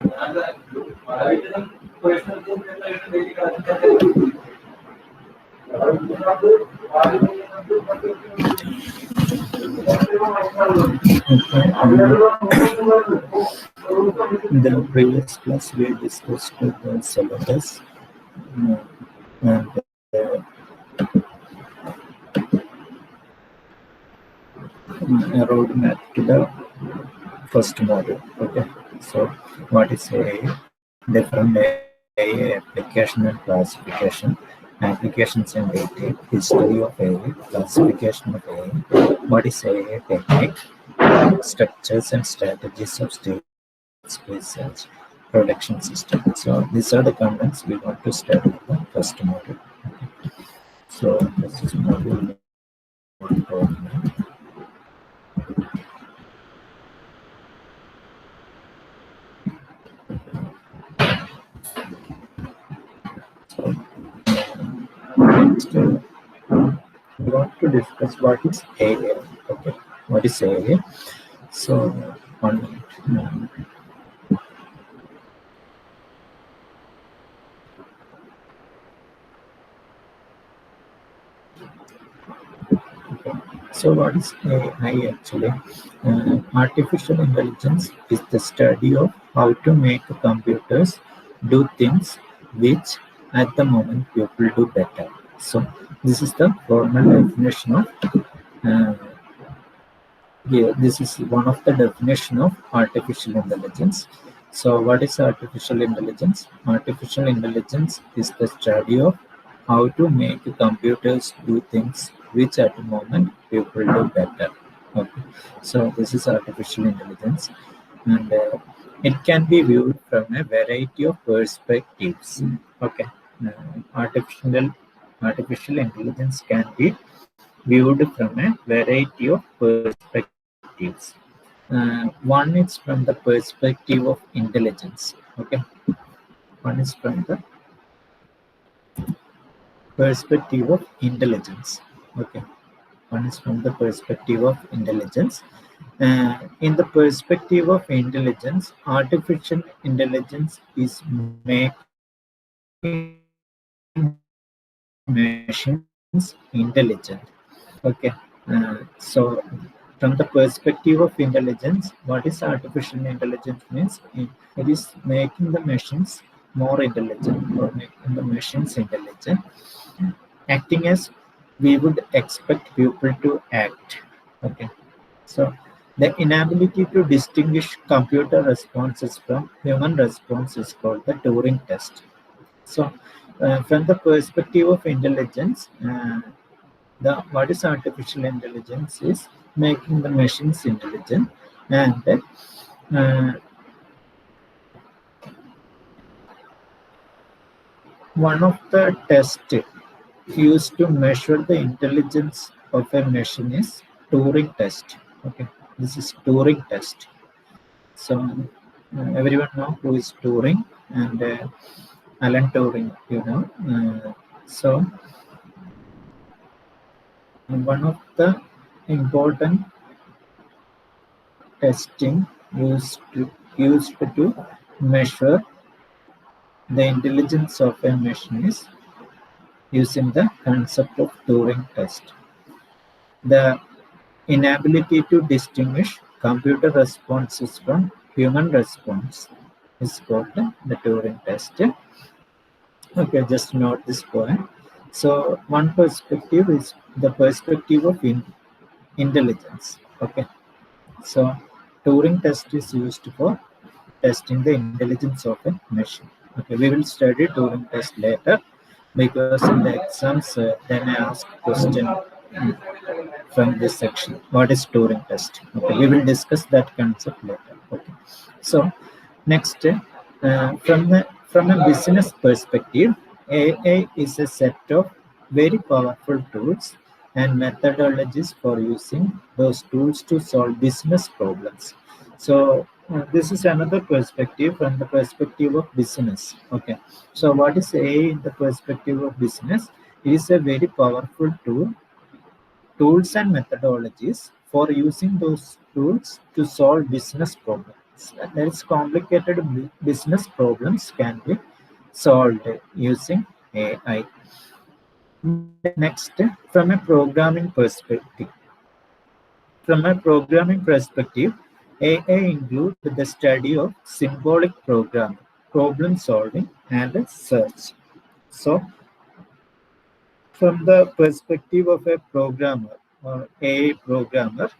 In the previous class, we discussed the syllabus and a roadmap to the first module. Okay, so what is AI? Different AI application and classification, applications and data, history of AI, classification of AI, what is AI technique, structures and strategies of state space search, production system. So these are the contents we want to study in the first module. So this is module 1. Next, we want to discuss what is AI. Okay, what is AI? So, 1 minute. So, what is AI actually? Artificial intelligence is the study of how to make computers do things which at the moment people do better. So, this is the formal definition of this is one of the definition of artificial intelligence. So what is artificial intelligence? Artificial intelligence is the study of how to make computers do things which at the moment people do better. Okay. So this is artificial intelligence, and it can be viewed from a variety of perspectives. Okay. Artificial intelligence can be viewed from a variety of perspectives. One is from the perspective of intelligence. Okay, one is from the perspective of intelligence. Okay, one is from the perspective of intelligence. In the perspective of intelligence, artificial intelligence is making machines intelligent. Okay, so from the perspective of intelligence, what is artificial intelligence means? It is making the machines more intelligent or making the machines intelligent, acting as we would expect people to act. Okay, so the inability to distinguish computer responses from human response is called the Turing test. So, from the perspective of intelligence, what is artificial intelligence is making the machines intelligent, and one of the tests used to measure the intelligence of a machine is Turing test. Okay, this is Turing test. So everyone know who is Turing, and Alan Turing, you know. So one of the important testing used to measure the intelligence of a machine is using the concept of Turing test. The inability to distinguish computer responses from human response is called the Turing test. Okay, just note this point. So one perspective is the perspective of intelligence. Okay, so Turing test is used for testing the intelligence of a machine. Okay, we will study Turing test later because in the exams they may ask question from this section. What is Turing test? Okay, we will discuss that concept later. Okay, so next, from a business perspective, AI is a set of very powerful tools and methodologies for using those tools to solve business problems. So this is another perspective from the perspective of business. Okay, so what is AI in the perspective of business? It is a very powerful tools and methodologies for using those tools to solve business problems. That is complicated business problems can be solved using AI. Next, from a programming perspective. From a programming perspective, AI includes the study of symbolic programming, problem solving, and search. So, from the perspective of a programmer or AI programmer,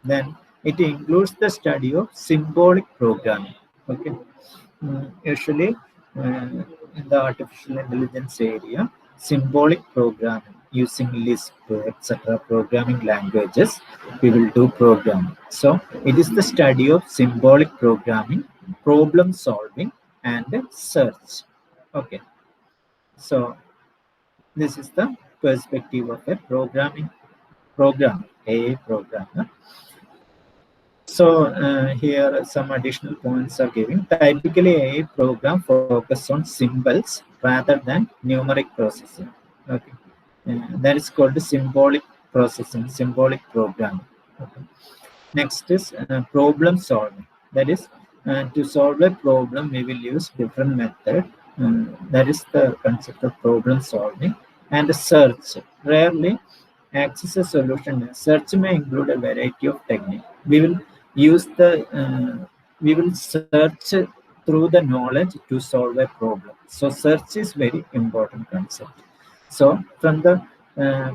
then it includes the study of symbolic programming. Okay, usually in the artificial intelligence area, symbolic programming using Lisp, etc., programming languages, we will do programming. So it is the study of symbolic programming, problem solving, and search. Okay, so this is the perspective of a AI programmer. So here some additional points are given. Typically, AI program focus on symbols rather than numeric processing. Okay, that is called symbolic processing, symbolic programming. Okay. Next is problem solving. That is, to solve a problem, we will use different method. That is the concept of problem solving. And search. Rarely access a solution. Search may include a variety of techniques. We will use we will search through the knowledge to solve a problem. So search is very important concept. So from the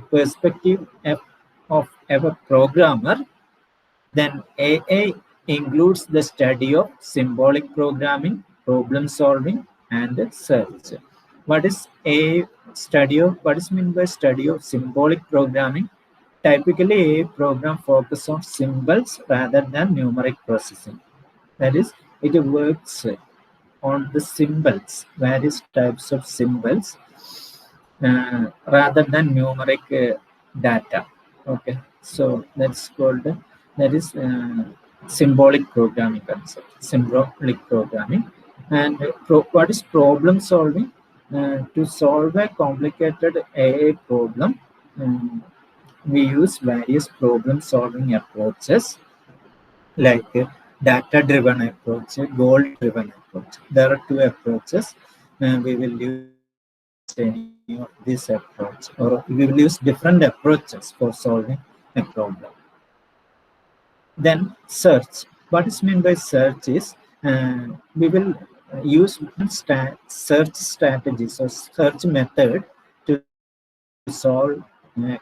perspective of a programmer, then AI includes the study of symbolic programming, problem solving, and search. What is a study of? What is meant by study of symbolic programming? Typically, a program focuses on symbols rather than numeric processing. That is, it works on the symbols, various types of symbols, rather than numeric data. Okay, so that's called, that is symbolic programming concept, symbolic programming. And what is problem solving? To solve a complicated AI problem, we use various problem solving approaches like data-driven approach, goal-driven approach. There are two approaches. We will use any of this approach, or we will use different approaches for solving a problem. Then search. What is meant by search is we will use search strategies or search method to solve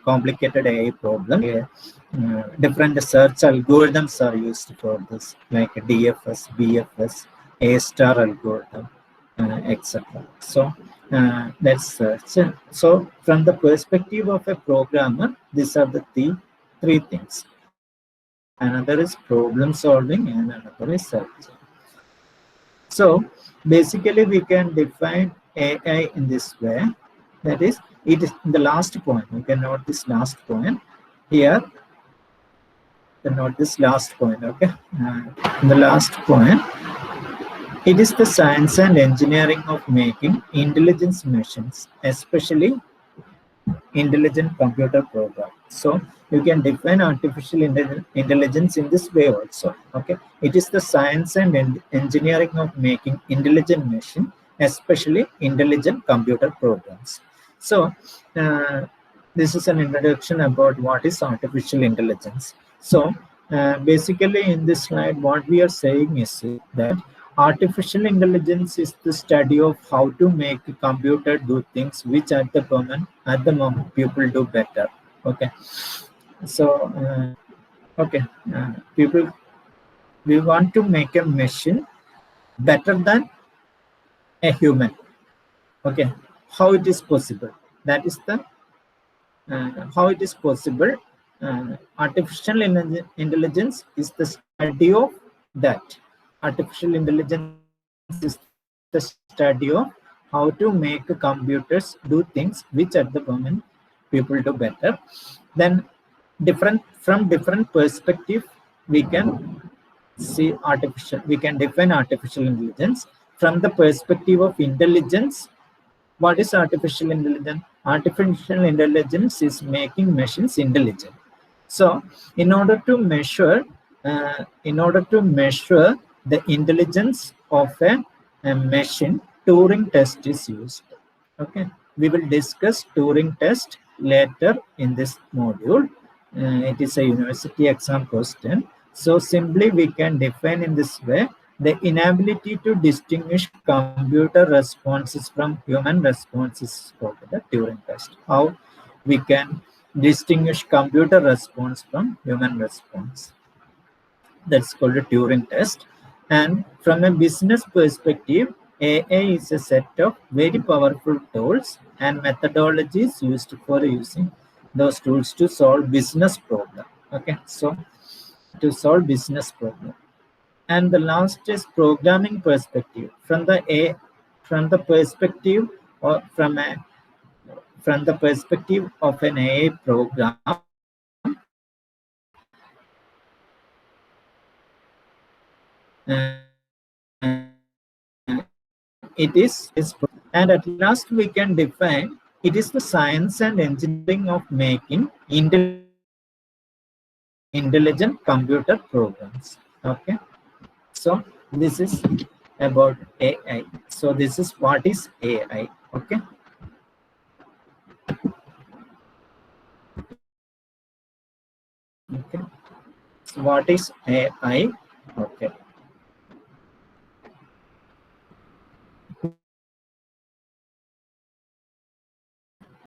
complicated AI problem. Different search algorithms are used for this, like DFS, BFS, A-star algorithm, etc. So that's search. So from the perspective of a programmer, these are the three things. Another is problem solving and another is search. So basically we can define AI in this way. That is, it is the last point. You can note this last point here. You can note this last point. Okay, the last point. It is the science and engineering of making intelligence machines, especially intelligent computer program. So you can define artificial intelligence in this way also. Okay, it is the science and engineering of making intelligent machine, especially intelligent computer programs. So this is an introduction about what is artificial intelligence. So basically in this slide, what we are saying is that artificial intelligence is the study of how to make a computer do things which at the moment people do better. Okay, so people, we want to make a machine better than a human. Okay, how it is possible? That is the how it is possible. Artificial intelligence is the study of that. Artificial intelligence is the study of how to make computers do things which at the moment people do better. Then from different perspective, we can see we can define artificial intelligence. From the perspective of intelligence, what is artificial intelligence? Artificial intelligence is making machines intelligent. So in order to measure the intelligence of a machine, Turing test is used. Okay, we will discuss Turing test later in this module. It is a university exam question. So simply we can define in this way the inability to distinguish computer responses from human responses called the Turing test. How we can distinguish computer response from human response. That's called a Turing test. And from a business perspective, AI is a set of very powerful tools and methodologies used for using those tools to solve business problem. Okay, so to solve business problem. And the last is programming perspective. From the perspective or from the perspective of an AI program, it is, and at last we can define it is the science and engineering of making intelligent computer programs. Okay, so this is about AI. So this is what is AI. Okay. Okay. So what is AI? Okay.